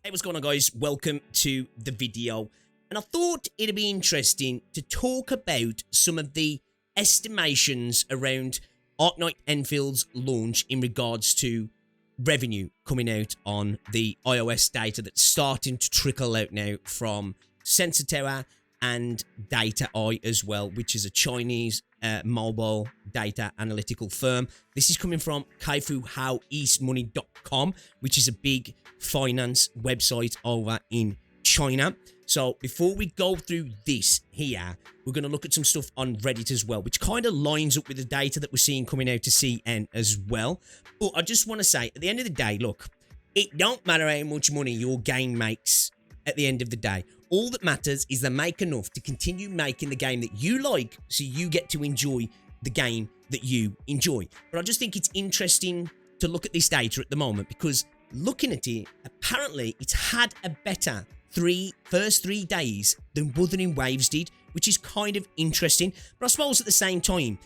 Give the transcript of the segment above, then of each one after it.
Hey, what's going on, guys? Welcome to the video. And I thought it'd be interesting to talk about some of the estimations around Arknights Enfield's launch in regards to revenue coming out on the iOS data that's starting to trickle out now from Sensor Tower and Data Eye as well, which is a Chinese mobile data analytical firm. This is coming from kaifuhaoeastmoney.com, which is a big finance website over in China. So before we go through this here, we're going to look at some stuff on Reddit as well, which kind of lines up with the data that we're seeing coming out to CN as well. But I just want to say, at the end of the day, look, it don't matter how much money your game makes at the end of the day. All that matters is they make enough to continue making the game that you like, so you get to enjoy the game that you enjoy. But I just think it's interesting to look at this data at the moment, because looking at it, apparently it's had a better first 3 days than Wuthering Waves did, which is kind of interesting. But I suppose at the same time,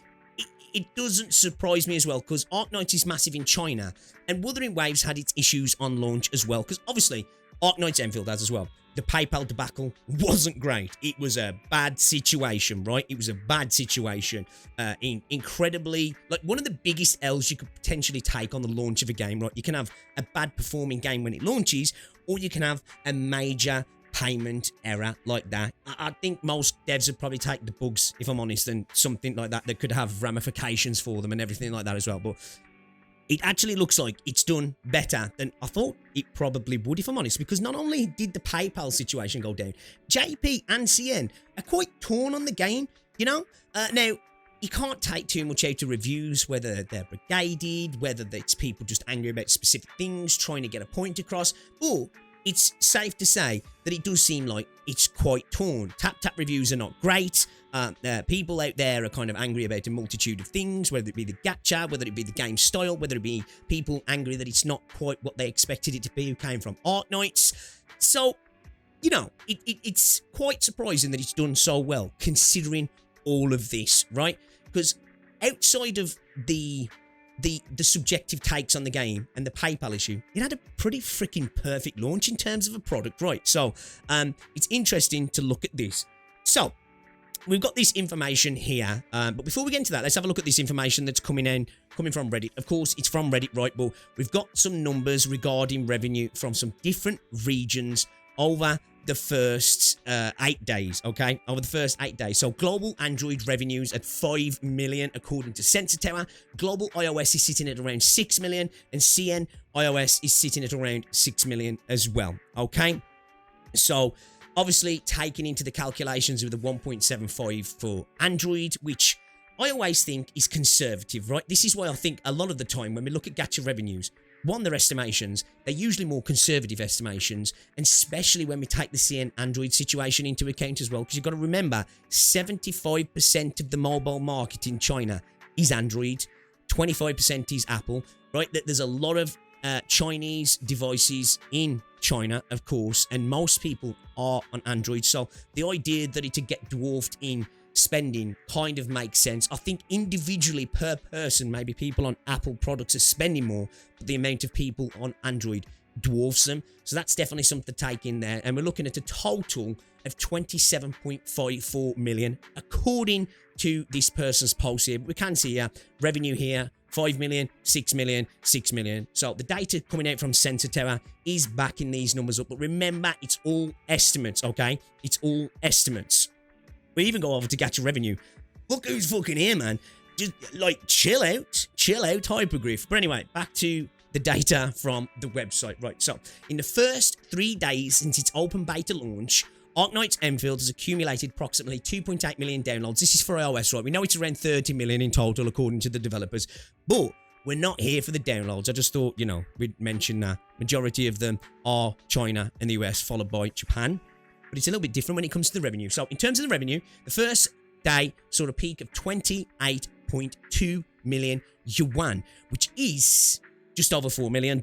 it doesn't surprise me as well, because Arknights is massive in China, and Wuthering Waves had its issues on launch as well, because obviously Arknights Endfield has as well. The PayPal debacle wasn't great. It was a bad situation, right? It was a bad situation. Incredibly, like one of the biggest L's you could potentially take on the launch of a game, right? You can have a bad performing game when it launches, or you can have a major payment error like that. I think most devs would probably take the bugs, if I'm honest, and something like that could have ramifications for them and everything like that as well. But it actually looks like it's done better than I thought it probably would, if I'm honest, because not only did the PayPal situation go down, JP and CN are quite torn on the game, you know? Now, you can't take too much out of reviews, whether they're brigaded, whether it's people just angry about specific things, trying to get a point across, but it's safe to say that it does seem like it's quite torn. Tap reviews are not great. People out there are kind of angry about a multitude of things, whether it be the gacha, whether it be the game style, whether it be people angry that it's not quite what they expected it to be who came from Arknights. So, you know, it's quite surprising that it's done so well, considering all of this, right? Because outside of the subjective takes on the game and the PayPal issue, it had a pretty freaking perfect launch in terms of a product, right? So, it's interesting to look at this. So, we've got this information here, but before we get into that, let's have a look at this information that's coming from Reddit. Of course, it's from Reddit, right? But we've got some numbers regarding revenue from some different regions over the first 8 days, okay? Over the first 8 days. So global Android revenues at 5 million, according to Sensor Tower. Global iOS is sitting at around 6 million, and CN iOS is sitting at around 6 million as well, okay? So obviously taking into the calculations with the 1.75 for Android, which I always think is conservative, right? This is why I think a lot of the time when we look at gacha revenues, one, their estimations, they're usually more conservative estimations, and especially when we take the CN Android situation into account as well, because you've got to remember, 75% of the mobile market in China is Android, 25% is Apple, right? There's a lot of Chinese devices in China, of course, and most people are on Android, so the idea that it would get dwarfed in spending kind of makes sense. I think individually per person, maybe people on Apple products are spending more, but the amount of people on Android dwarfs them. So that's definitely something to take in there. And we're looking at a total of 27.54 million, according to this person's post here. But we can see revenue here, 5 million, 6 million, 6 million. So the data coming out from Sensor Tower is backing these numbers up. But remember, it's all estimates, okay? It's all estimates. We even go over to gacha revenue. Look who's fucking here, man. Just, like, chill out, Hypergryph. But anyway, back to the data from the website. Right, so, in the first 3 days since its open beta launch, Arknights Endfield has accumulated approximately 2.8 million downloads. This is for iOS, right? We know it's around 30 million in total, according to the developers. But we're not here for the downloads. I just thought, you know, we'd mention that. Majority of them are China and the US, followed by Japan. But it's a little bit different when it comes to the revenue. So in terms of the revenue, the first day saw a peak of 28.2 million yuan, which is just over $4 million,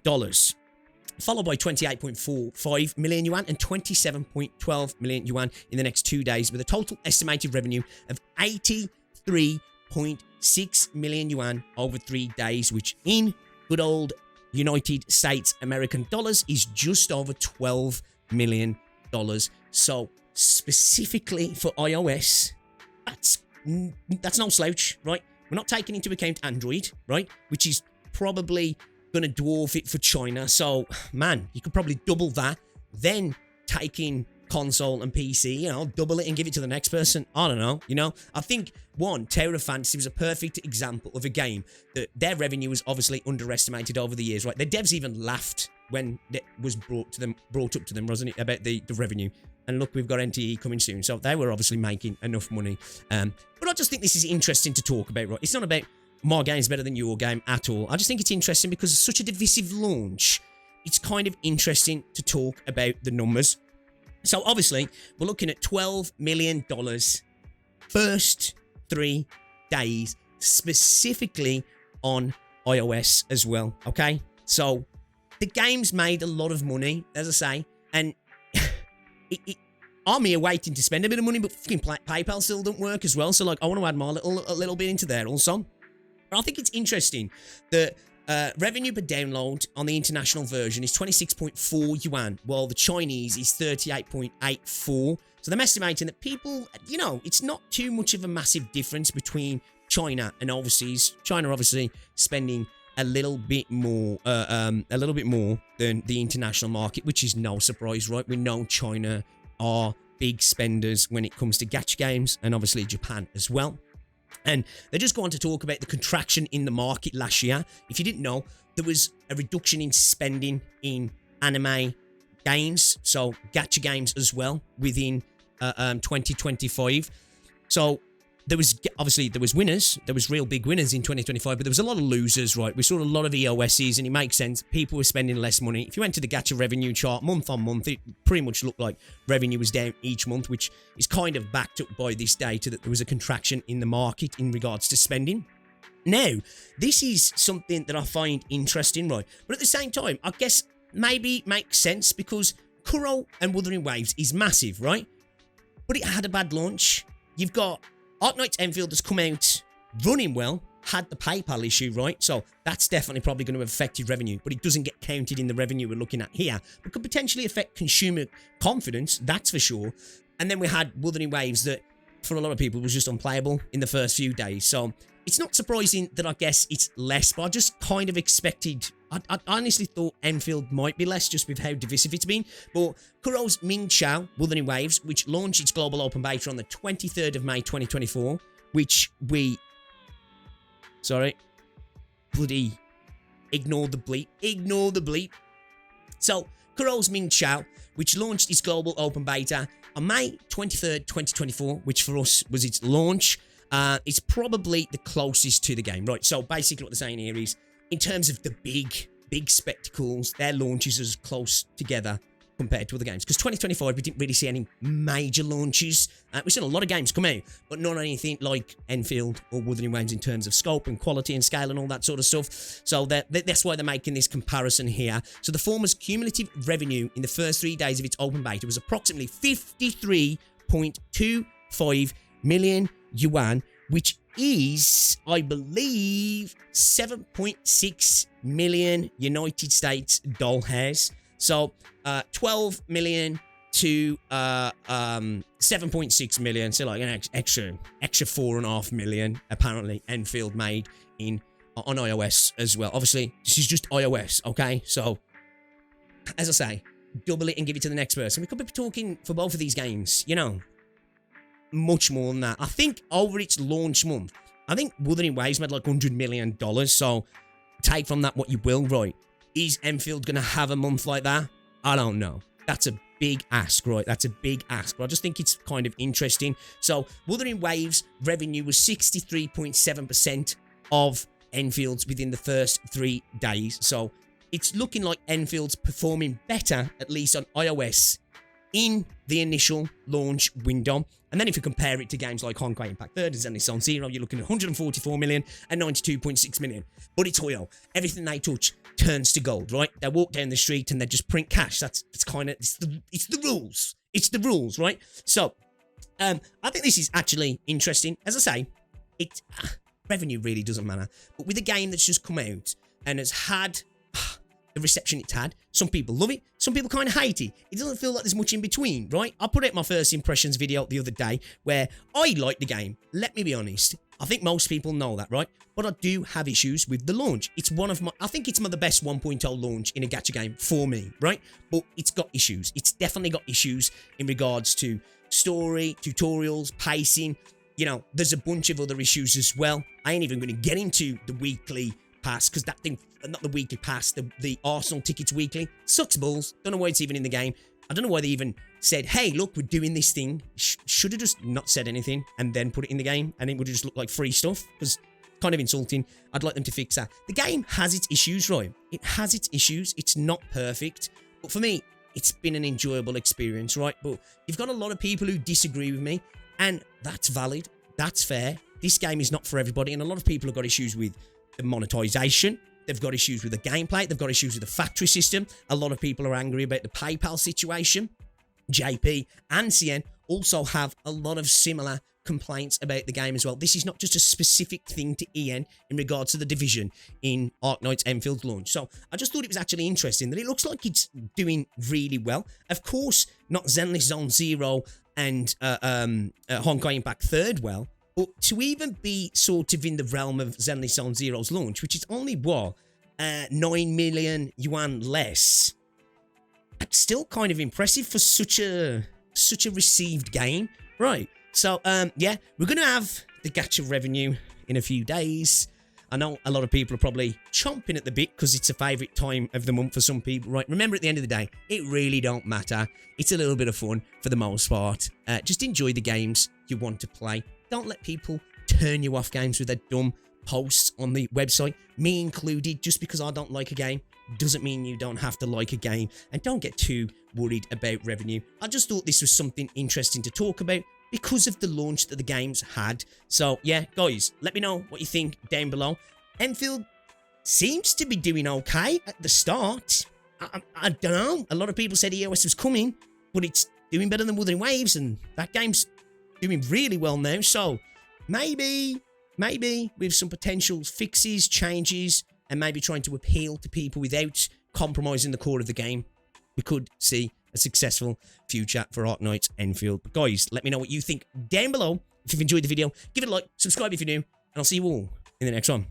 followed by 28.45 million yuan and 27.12 million yuan in the next 2 days, with a total estimated revenue of 83.6 million yuan over 3 days, which in good old United States American dollars is just over $12 million. So specifically for iOS, that's no slouch, right? We're not taking into account Android, right? Which is probably going to dwarf it for China. So, man, you could probably double that. Then taking console and PC, double it and give it to the next person. I don't know, I think, Tower of Fantasy was a perfect example of a game that their revenue was obviously underestimated over the years, right? The devs even laughed when it was brought up to them, wasn't it, about the revenue. And look, we've got NTE coming soon. So they were obviously making enough money. But I just think this is interesting to talk about, right? It's not about my game's better than your game at all. I just think it's interesting because it's such a divisive launch. It's kind of interesting to talk about the numbers. So obviously, we're looking at $12 million first 3 days, specifically on iOS as well, okay? So the game's made a lot of money, as I say, and I'm here waiting to spend a bit of money, but fucking PayPal still don't work as well. So, like, I want to add my a little bit into there also. But I think it's interesting that revenue per download on the international version is 26.4 yuan, while the Chinese is 38.84. So they're estimating that people, it's not too much of a massive difference between China and overseas. China obviously spending a little bit more than the international market, which is no surprise, right? We know China are big spenders when it comes to gacha games, and obviously Japan as well. And they just go on to talk about the contraction in the market last year. If you didn't know, there was a reduction in spending in anime games, so gacha games as well, within 2025. So there was winners, there was real big winners in 2025, but there was a lot of losers, right? We saw a lot of EOSs, and it makes sense. People were spending less money. If you went to the gacha revenue chart month on month, it pretty much looked like revenue was down each month, which is kind of backed up by this data that there was a contraction in the market in regards to spending. Now, this is something that I find interesting, right? But at the same time, I guess maybe makes sense because Kuro and Wuthering Waves is massive, right? But it had a bad launch. You've got Arknights Endfield has come out running well, had the PayPal issue, right? So that's definitely probably going to have affected revenue, but it doesn't get counted in the revenue we're looking at here, but could potentially affect consumer confidence, that's for sure. And then we had Wuthering Waves that, for a lot of people, was just unplayable in the first few days. So it's not surprising that I guess it's less, but I just kind of expected, I honestly thought Enfield might be less just with how divisive it's been. But Kuro's Ming Chao Wuthering Waves, which launched its global open beta on the 23rd of May 2024, which bloody ignore the bleep. So Kuro's Ming Chao, which launched its global open beta on May 23rd, 2024, which for us was its launch. It's probably the closest to the game, right? So basically what they're saying here is, in terms of the big spectacles, their launches are close together compared to other games. Because 2025, we didn't really see any major launches. We've seen a lot of games come out, but not anything like Enfield or Wuthering Waves in terms of scope and quality and scale and all that sort of stuff. So that's why they're making this comparison here. So the former's cumulative revenue in the first 3 days of its open beta was approximately 53.25 million yuan, which is, I believe, 7.6 million United States dollars. So 12 million to 7.6 million. So like an extra 4.5 million apparently Enfield made on iOS as well. Obviously, this is just iOS, okay? So, as I say, double it and give it to the next person. We could be talking for both of these games, much more than that. I think over its launch month, I think Wuthering Waves made like $100 million. So take from that what you will, right? Is Enfield going to have a month like that? I don't know. That's a big ask, right? That's a big ask. But I just think it's kind of interesting. So Wuthering Waves revenue was 63.7% of Enfield's within the first 3 days. So it's looking like Enfield's performing better, at least on iOS, in the initial launch window. And then if you compare it to games like Honkai Impact 3 and Zenless Zone Zero, you're looking at 144 million and 92.6 million. But it's oil. Everything they touch turns to gold, right? They walk down the street and they just print cash. That's kind of, it's the rules. It's the rules, right? So, I think this is actually interesting. As I say, revenue really doesn't matter. But with a game that's just come out and has had the reception it's had. Some people love it, some people kind of hate it. It doesn't feel like there's much in between, right? I put out my first impressions video the other day where I like the game. Let me be honest. I think most people know that, right? But I do have issues with the launch. It's one of my, I think it's the best 1.0 launch in a gacha game for me, right? But it's got issues. It's definitely got issues in regards to story, tutorials, pacing. You know, there's a bunch of other issues as well. I ain't even going to get into the weekly pass, because that thing, not the weekly pass, the Arsenal tickets weekly, sucks balls. Don't know why it's even in the game. I don't know why they even said, hey, look, we're doing this thing. Should have just not said anything and then put it in the game, and it would just look like free stuff, because kind of insulting. I'd like them to fix that. The game has its issues, right? It has its issues. It's not perfect. But for me, it's been an enjoyable experience, right? But you've got a lot of people who disagree with me, and that's valid. That's fair. This game is not for everybody, and a lot of people have got issues with the monetization. They've got issues with the gameplay. They've got issues with the factory system. A lot of people are angry about the PayPal situation. JP and CN also have a lot of similar complaints about the game as well. This is not just a specific thing to EN in regards to the division in Arknights Enfield launch. So I just thought it was actually interesting that it looks like it's doing really well. Of course, not Zenless Zone Zero and Honkai Impact third well, but to even be sort of in the realm of Zenless Zone Zero's launch, which is only, what, 9 million yuan less, that's still kind of impressive for such a received game. Right, so, yeah, we're going to have the gacha revenue in a few days. I know a lot of people are probably chomping at the bit because it's a favourite time of the month for some people, right? Remember, at the end of the day, it really don't matter. It's a little bit of fun for the most part. Just enjoy the games you want to play. Don't let people turn you off games with their dumb posts on the website, me included. Just because I don't like a game doesn't mean you don't have to like a game, and don't get too worried about revenue. I just thought this was something interesting to talk about because of the launch that the game's had. So yeah, guys, let me know what you think down below. Enfield seems to be doing okay at the start. I don't know. A lot of people said EOS was coming, but it's doing better than Wuthering Waves, and that game's doing really well now. So maybe with some potential fixes, changes, and maybe trying to appeal to people without compromising the core of the game, we could see a successful future for Arknights Endfield. But guys, let me know what you think down below. If you've enjoyed the video, give it a like, subscribe if you're new, and I'll see you all in the next one.